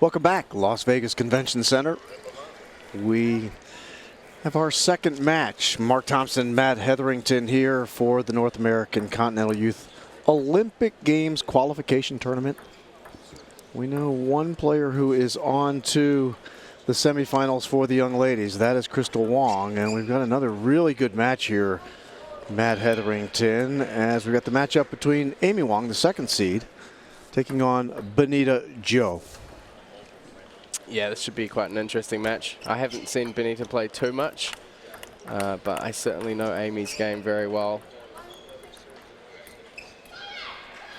Welcome back, Las Vegas Convention Center. We have our second match. Mark Thompson, Matt Hetherington here for the North American Continental Youth Olympic Games qualification tournament. We know one player who is on to the semifinals for the young ladies. That is Crystal Wang, and we've got another really good match here, Matt Hetherington, as we've got the matchup between Amy Wang, the second seed, taking on Benita Zhou. Yeah, this should be quite an interesting match. I haven't seen Benita play too much, but I certainly know Amy's game very well.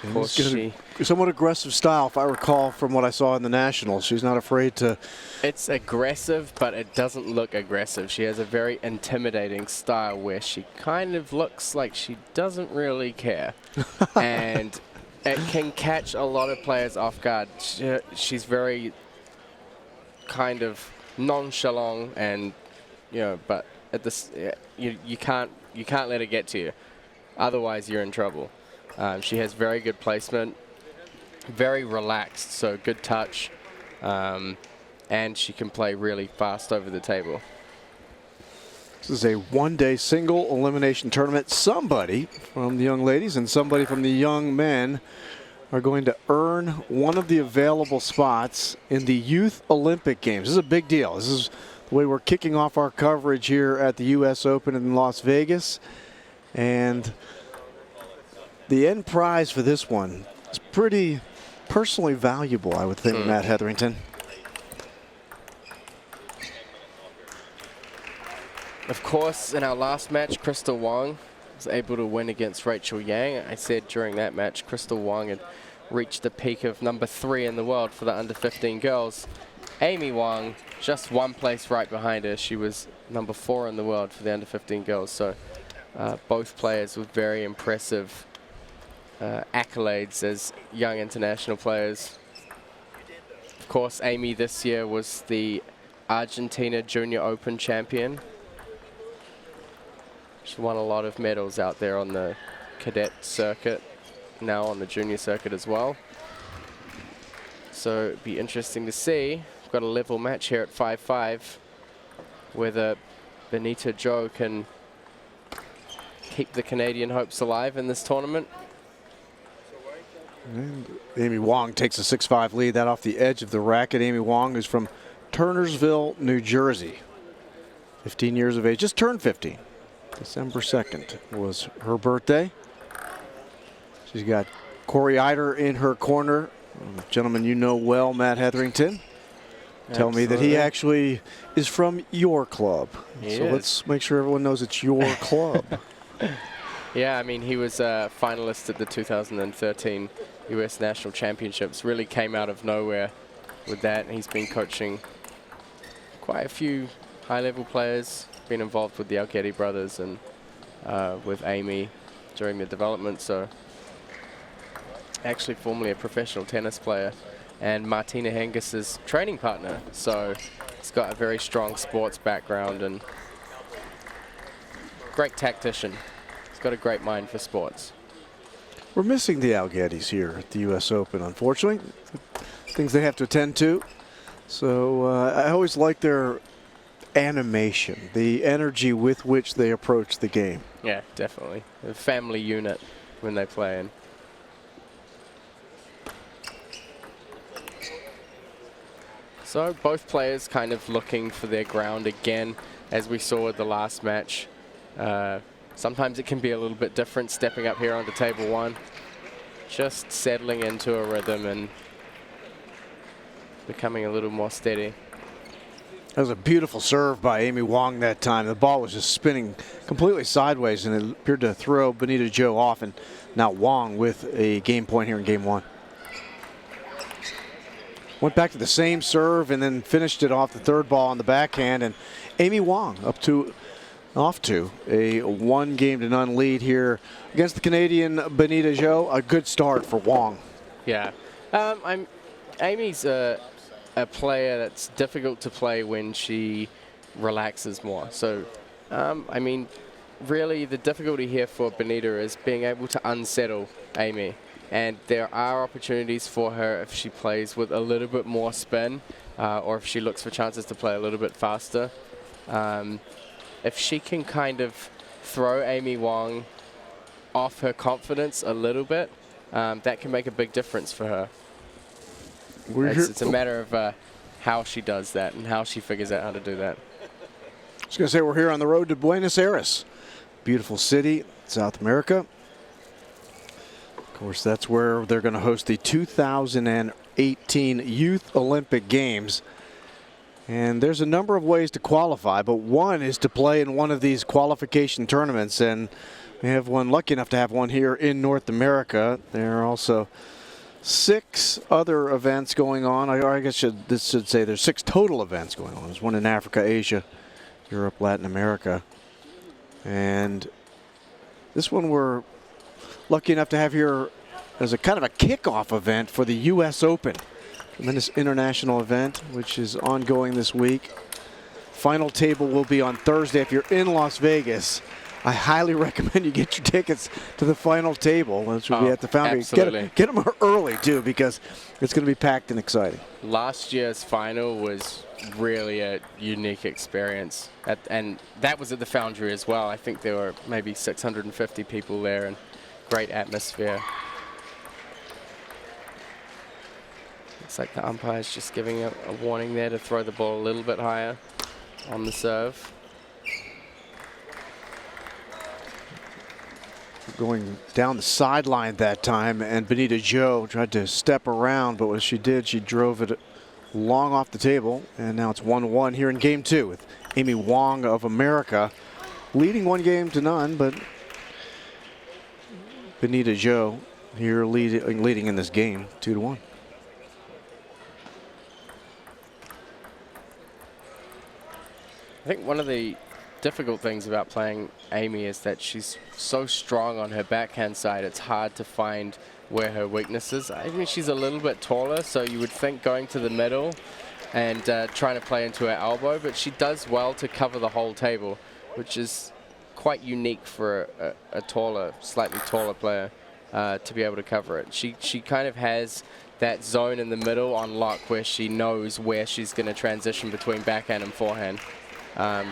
Of course, she somewhat aggressive style, if I recall from what I saw in the Nationals. She's not afraid to. It's aggressive, but it doesn't look aggressive. She has a very intimidating style where she kind of looks like she doesn't really care. And it can catch a lot of players off guard. She's very kind of nonchalant, and but at this, you can't let it get to you. Otherwise, you're in trouble. She has very good placement, very relaxed, so good touch, and she can play really fast over the table. This is a one-day single elimination tournament. Somebody from the young ladies and somebody from the young men are going to earn one of the available spots in the Youth Olympic Games. This is a big deal. This is the way we're kicking off our coverage here at the U.S. Open in Las Vegas. And the end prize for this one is pretty personally valuable, I would think, Matt Hetherington. Of course, in our last match, Crystal Wang was able to win against Rachel Yang. I said during that match, Crystal Wang had reached the peak of #3 in the world for the under-15 girls. Amy Wang, just one place right behind her. She was #4 in the world for the under-15 girls. So both players with very impressive accolades as young international players. Of course, Amy this year was the Argentina Junior Open champion. She won a lot of medals out there on the cadet circuit, now on the junior circuit as well. So it'd be interesting to see. We've got a level match here at 5-5, whether Benita Zhou can keep the Canadian hopes alive in this tournament. And Amy Wang takes a 6-5 lead, that off the edge of the racket. Amy Wang is from Turnersville, New Jersey. 15 years of age, just turned 15. December 2nd was her birthday. She's got Corey Eider in her corner. A gentleman you know well, Matt Hetherington. Tell me that he actually is from your club. So let's make sure everyone knows it's your club. Yeah, I mean, he was a finalist at the 2013 U.S. National Championships. Really came out of nowhere with that. He's been coaching quite a few high-level players, been involved with the Algetti brothers and with Amy during the development. So actually formerly a professional tennis player and Martina Hingis' training partner. So he's got a very strong sports background and great tactician. Got a great mind for sports. We're missing the Algettis here at the U.S. Open, unfortunately. Things they have to attend to. So I always like their animation, the energy with which they approach the game. Yeah, definitely. A family unit when they play in. So both players kind of looking for their ground again, as we saw with the last match. Sometimes it can be a little bit different stepping up here onto table one. Just settling into a rhythm and becoming a little more steady. That was a beautiful serve by Amy Wang that time. The ball was just spinning completely sideways and it appeared to throw Benita Zhou off, and now Wang with a game point here in game one. Went back to the same serve and then finished it off the third ball on the backhand, and Amy Wang off to a 1-0 lead here against the Canadian Benita Zhou. A good start for Wang. Yeah. Amy's a player that's difficult to play when she relaxes more. So, I mean, really the difficulty here for Benita is being able to unsettle Amy. And there are opportunities for her if she plays with a little bit more spin, or if she looks for chances to play a little bit faster. If she can kind of throw Amy Wang off her confidence a little bit, that can make a big difference for her. It's a matter of how she does that and how she figures out how to do that. I was going to say, we're here on the road to Buenos Aires. Beautiful city, South America. Of course, that's where they're going to host the 2018 Youth Olympic Games. And there's a number of ways to qualify, but one is to play in one of these qualification tournaments. And we have one, lucky enough to have one here in North America. There are also 6 other events going on. I guess this should say there's 6 total events going on. There's one in Africa, Asia, Europe, Latin America. And this one we're lucky enough to have here as a kind of a kickoff event for the U.S. Open. Tremendous international event, which is ongoing this week. Final table will be on Thursday. If you're in Las Vegas, I highly recommend you get your tickets to the final table, which will be at the Foundry. Absolutely. Get them early, too, because it's going to be packed and exciting. Last year's final was really a unique experience. And that was at the Foundry as well. I think there were maybe 650 people there, and great atmosphere. Looks like the umpire's just giving a warning there to throw the ball a little bit higher on the serve. Going down the sideline that time, and Benita Zhou tried to step around, but what she did, she drove it long off the table, and now it's 1-1 here in game 2 with Amy Wang of America leading 1-0, but Benita Zhou here leading in this game 2-1. I think one of the difficult things about playing Amy is that she's so strong on her backhand side. It's hard to find where her weakness is. I mean, she's a little bit taller, so you would think going to the middle and trying to play into her elbow, but she does well to cover the whole table, which is quite unique for a taller, slightly taller player to be able to cover it. She kind of has that zone in the middle on lock where she knows where she's going to transition between backhand and forehand.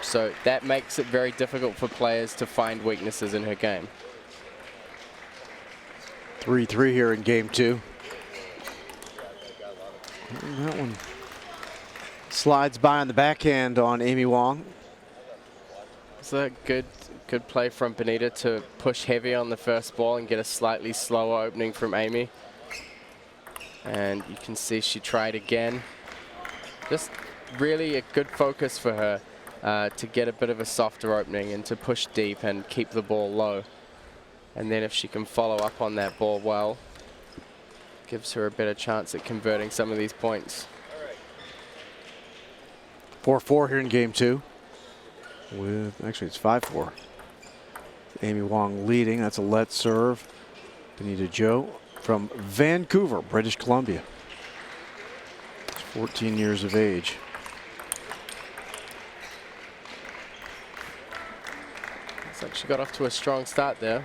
So that makes it very difficult for players to find weaknesses in her game. 3-3 here in game 2. And that one slides by on the backhand on Amy Wang. It's a good play from Benita to push heavy on the first ball and get a slightly slower opening from Amy. And you can see she tried again. Just really a good focus for her. To get a bit of a softer opening and to push deep and keep the ball low. And then if she can follow up on that ball well, gives her a better chance at converting some of these points. 4-4 here in game 2. Actually, it's 5-4. Amy Wang leading. That's a let serve. Benita Zhou from Vancouver, British Columbia. She's 14 years of age. Like she got off to a strong start there.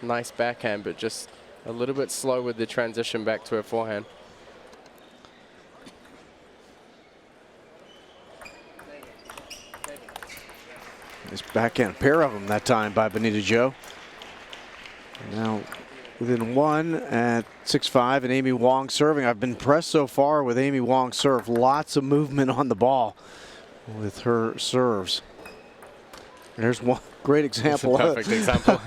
Nice backhand, but just a little bit slow with the transition back to her forehand. Nice backhand, pair of them that time by Benita Zhou. Now within 1 at 6-5, and Amy Wang serving. I've been impressed so far with Amy Wang's serve. Lots of movement on the ball with her serves. There's one great example. That's a perfect example.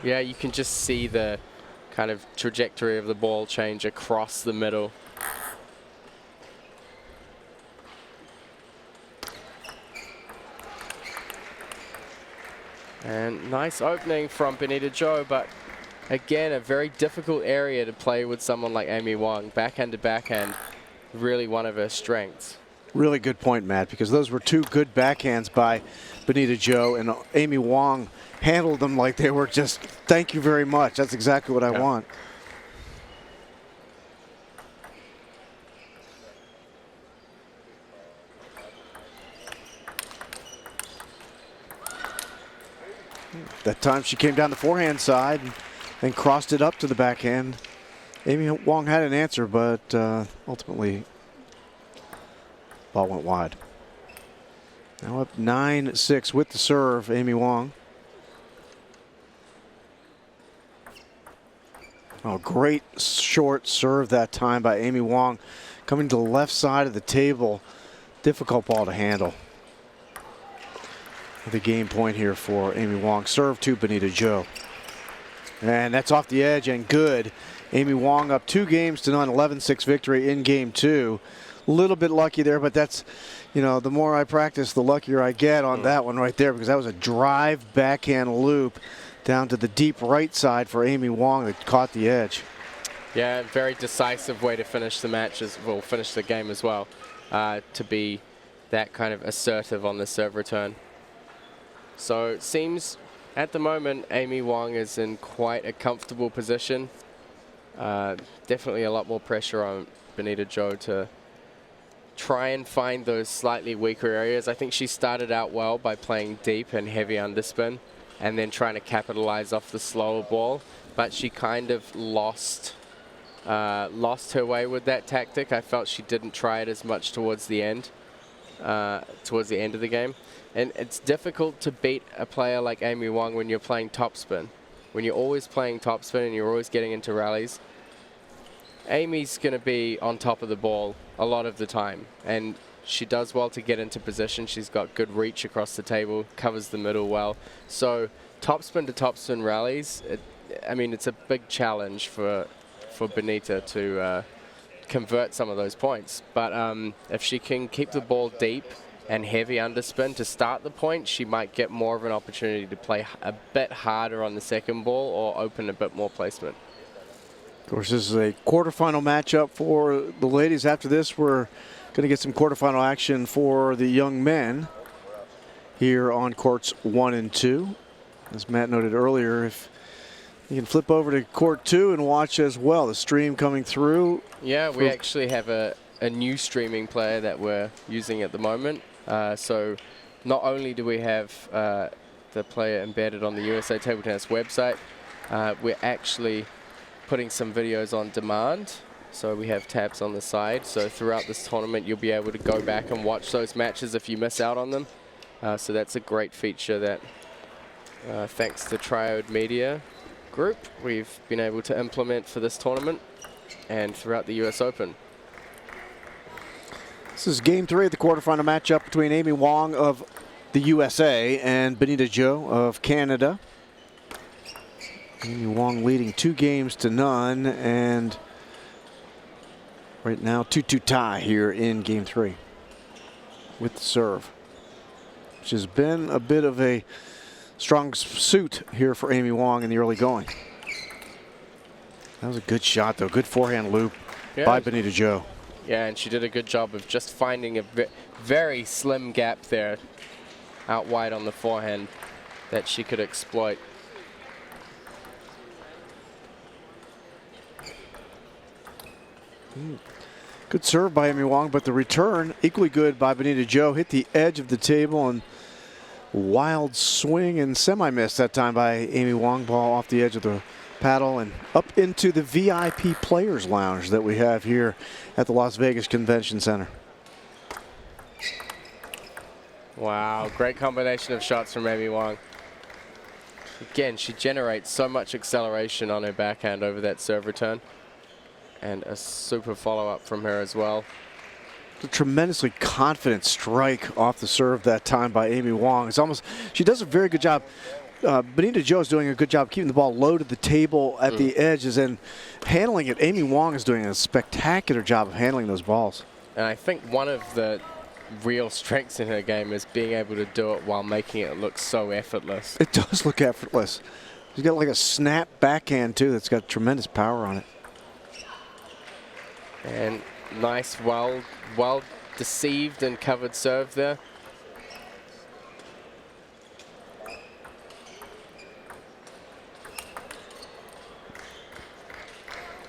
Yeah, you can just see the kind of trajectory of the ball change across the middle. And nice opening from Benita Zhou, but again, a very difficult area to play with someone like Amy Wang. Backhand to backhand, really one of her strengths. Really good point, Matt, because those were 2 good backhands by Benita Zhou, and Amy Wang handled them like they were just, thank you very much. That's exactly what I want. That time she came down the forehand side and and crossed it up to the backhand. Amy Wang had an answer, but ultimately ball went wide. Now up 9-6 with the serve, Amy Wang. Oh, great short serve that time by Amy Wang. Coming to the left side of the table. Difficult ball to handle. The game point here for Amy Wang. Serve to Benita Zhou. And that's off the edge and good. Amy Wang up 2-0, 11-6 victory in game 2. A little bit lucky there, but that's, you know, the more I practice, the luckier I get on that one right there, because that was a drive backhand loop down to the deep right side for Amy Wang that caught the edge. Yeah, very decisive way to finish the match, well, finish the game as well, to be that kind of assertive on the serve return. So it seems at the moment Amy Wang is in quite a comfortable position. Definitely a lot more pressure on Benita Zhou to try and find those slightly weaker areas. I think she started out well by playing deep and heavy underspin and then trying to capitalize off the slower ball, but she kind of lost her way with that tactic. I felt she didn't try it as much towards the end of the game. And it's difficult to beat a player like Amy Wang when you're playing topspin. When you're always playing topspin and you're always getting into rallies, Amy's going to be on top of the ball a lot of the time, and she does well to get into position. She's got good reach across the table, covers the middle well. So topspin to topspin rallies, I mean, it's a big challenge for Benita to convert some of those points. But if she can keep the ball deep and heavy underspin to start the point, she might get more of an opportunity to play a bit harder on the second ball or open a bit more placement. Of course, this is a quarterfinal matchup for the ladies. After this, we're going to get some quarterfinal action for the young men here on courts 1 and 2. As Matt noted earlier, if you can flip over to court 2 and watch as well, the stream coming through. Yeah, we actually have a new streaming player that we're using at the moment. So not only do we have the player embedded on the USA Table Tennis website, we're actually putting some videos on demand. So we have tabs on the side. So throughout this tournament, you'll be able to go back and watch those matches if you miss out on them. So that's a great feature that, thanks to Triode Media Group, we've been able to implement for this tournament and throughout the US Open. This is game 3 of the quarterfinal matchup between Amy Wang of the USA and Benita Zhou of Canada. Amy Wang leading 2-0, and right now 2-2 tie here in game 3 with the serve, which has been a bit of a strong suit here for Amy Wang in the early going. That was a good shot, though. Good forehand loop by Benita Zhou. Yeah, and she did a good job of just finding a very slim gap there out wide on the forehand that she could exploit. Good serve by Amy Wang, but the return equally good by Benita Zhou. Hit the edge of the table and wild swing and semi-miss that time by Amy Wang. Ball off the edge of the paddle and up into the VIP Players Lounge that we have here at the Las Vegas Convention Center. Wow, great combination of shots from Amy Wang. Again, she generates so much acceleration on her backhand over that serve return. And a super follow-up from her as well. A tremendously confident strike off the serve that time by Amy Wang. It's almost, she does a very good job. Benita Zhou is doing a good job keeping the ball low to the table at the edges and handling it. Amy Wang is doing a spectacular job of handling those balls. And I think one of the real strengths in her game is being able to do it while making it look so effortless. It does look effortless. She's got like a snap backhand too that's got tremendous power on it. And nice, well deceived and covered serve there.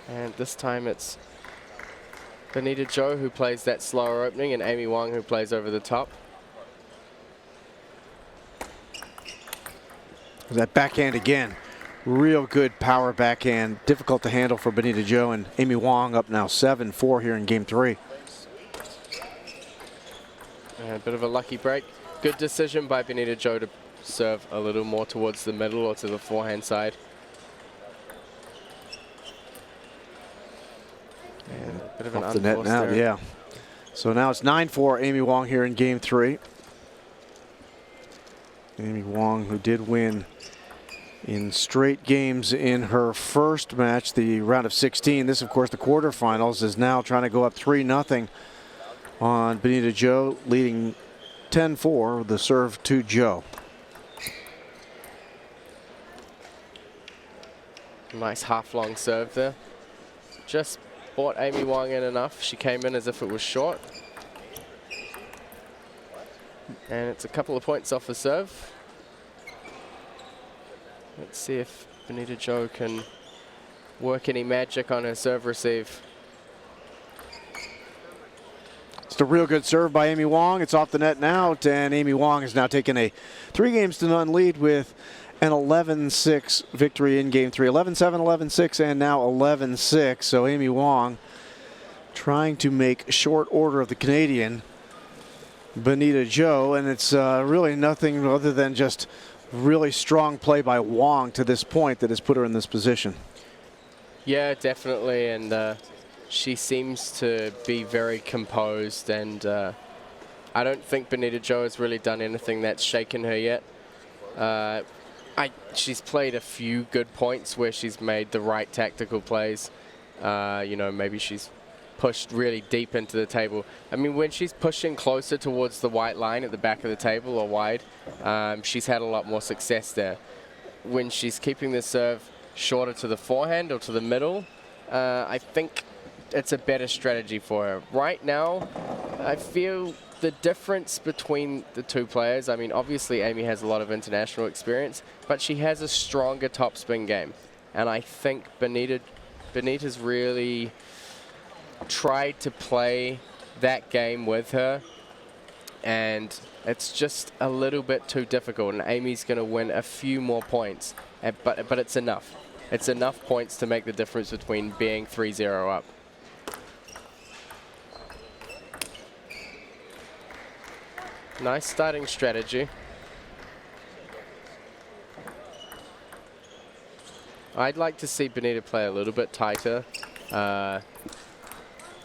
And this time it's Benita Zhou who plays that slower opening and Amy Wang who plays over the top. That backhand again. Real good power backhand. Difficult to handle for Benita Zhou, and Amy Wang up now 7-4 here in game 3. A bit of a lucky break. Good decision by Benita Zhou to serve a little more towards the middle or to the forehand side. And a bit of an off the net now, error. yeah. So now it's 9-4 Amy Wang here in game 3. Amy Wang, who did win in straight games in her first match, the round of 16. This, of course, the quarterfinals, is now trying to go up 3-0 on Benita Zhou, leading 10-4, the serve to Zhou. Nice half-long serve there. Just brought Amy Wang in enough. She came in as if it was short. And it's a couple of points off the serve. Let's see if Benita Zhou can work any magic on her serve receive. It's a real good serve by Amy Wang. It's off the net now, and Amy Wang has now taken a 3-0 lead with an 11-6 victory in game 3. 11-7, 11-6, and now 11-6. So Amy Wang trying to make short order of the Canadian Benita Zhou, and it's really nothing other than just really strong play by Wang to this point that has put her in this position. Yeah, definitely, and she seems to be very composed, and I don't think Benita Zhou has really done anything that's shaken her yet. She's played a few good points where she's made the right tactical plays. You know, maybe she's pushed really deep into the table. I mean, when she's pushing closer towards the white line at the back of the table or wide, she's had a lot more success there. When she's keeping the serve shorter to the forehand or to the middle, I think it's a better strategy for her. Right now, I feel the difference between the two players, I mean, obviously Amy has a lot of international experience, but she has a stronger topspin game. And I think Benita's really tried to play that game with her, and it's just a little bit too difficult, and Amy's going to win a few more points, but it's enough. It's enough points to make the difference between being 3-0 up. Nice starting strategy. I'd like to see Benita play a little bit tighter.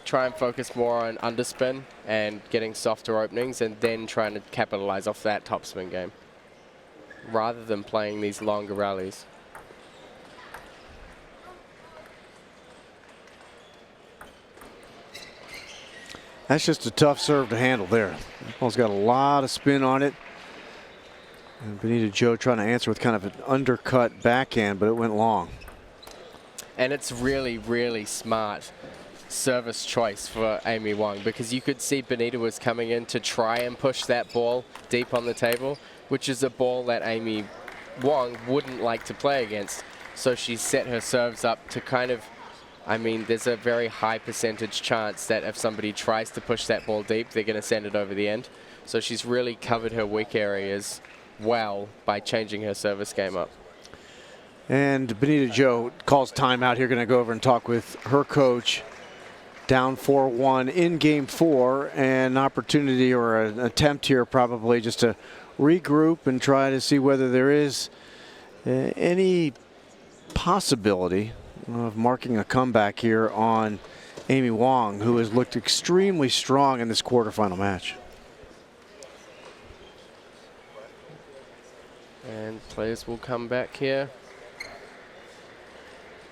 Try and focus more on underspin and getting softer openings, and then trying to capitalize off that topspin game rather than playing these longer rallies. That's just a tough serve to handle there. Ball's got a lot of spin on it. And Benita Zhou trying to answer with kind of an undercut backhand, but it went long. And it's really, really smart service choice for Amy Wang, because you could see Benita was coming in to try and push that ball deep on the table, which is a ball that Amy Wang wouldn't like to play against. So she set her serves up to kind of, I mean, there's a very high percentage chance that if somebody tries to push that ball deep, they're going to send it over the end. So she's really covered her weak areas well by changing her service game up. And Benita Zhou calls timeout here, going to go over and talk with her coach. Down 4-1 in game 4, and an opportunity or an attempt here probably just to regroup and try to see whether there is any possibility of marking a comeback here on Amy Wang, who has looked extremely strong in this quarterfinal match. And players will come back here.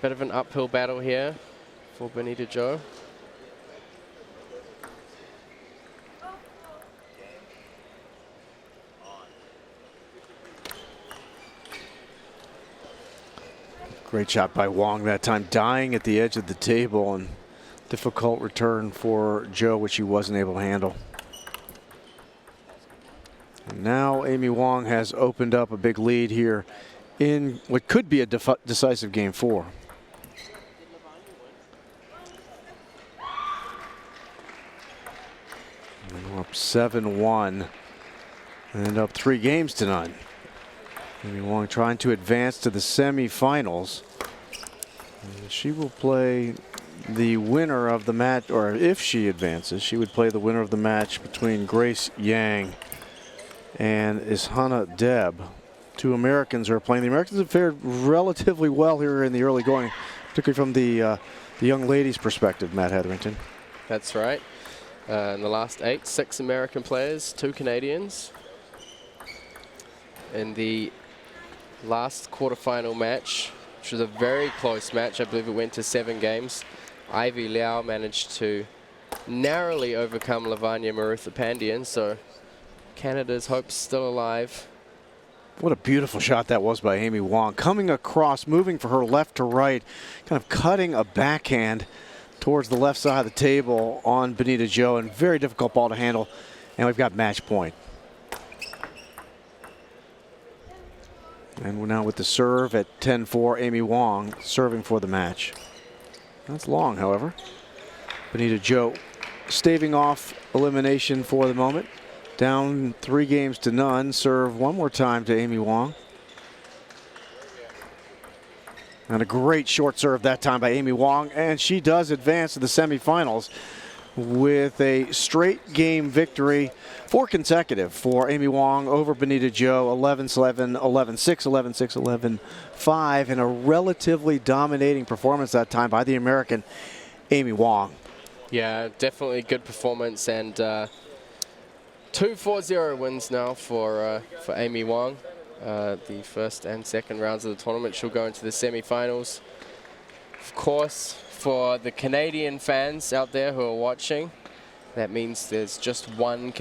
Bit of an uphill battle here for Benita Zhou. Great shot by Wang that time, dying at the edge of the table, and difficult return for Zhou, which she wasn't able to handle. And now Amy Wang has opened up a big lead here in what could be a decisive game 4. And we're up 7-1 and up 3-0. Amy Wang trying to advance to the semifinals. And she will play the winner of the match, or if she advances, she would play the winner of the match between Grace Yang and Ishana Deb. Two Americans are playing. The Americans have fared relatively well here in the early going, particularly from the young ladies' perspective, Matt Hetherington. That's right. In the last 8, 6 American players, 2 Canadians. In the last quarterfinal match, which was a very close match, I believe it went to 7 games, Ivy Liao managed to narrowly overcome Lavanya Maruthapandian, so Canada's hopes still alive. What a beautiful shot that was by Amy Wang. Coming across, moving for her left to right, kind of cutting a backhand towards the left side of the table on Benita Zhou, and very difficult ball to handle. And we've got match point. And we're now with the serve at 10-4. Amy Wang serving for the match. That's long, however. Benita Zhou staving off elimination for the moment. Down 3 games to none. Serve one more time to Amy Wang. And a great short serve that time by Amy Wang. And she does advance to the semifinals with a straight game victory, 4 consecutive for Amy Wang over Benita Zhou, 11-11, 11-6, 11-6, 11-5, and a relatively dominating performance that time by the American Amy Wang. Yeah, definitely good performance, and 2 4-0 wins now for Amy Wang. The first and second rounds of the tournament. She'll go into the semifinals. Of course, for the Canadian fans out there who are watching, that means there's just one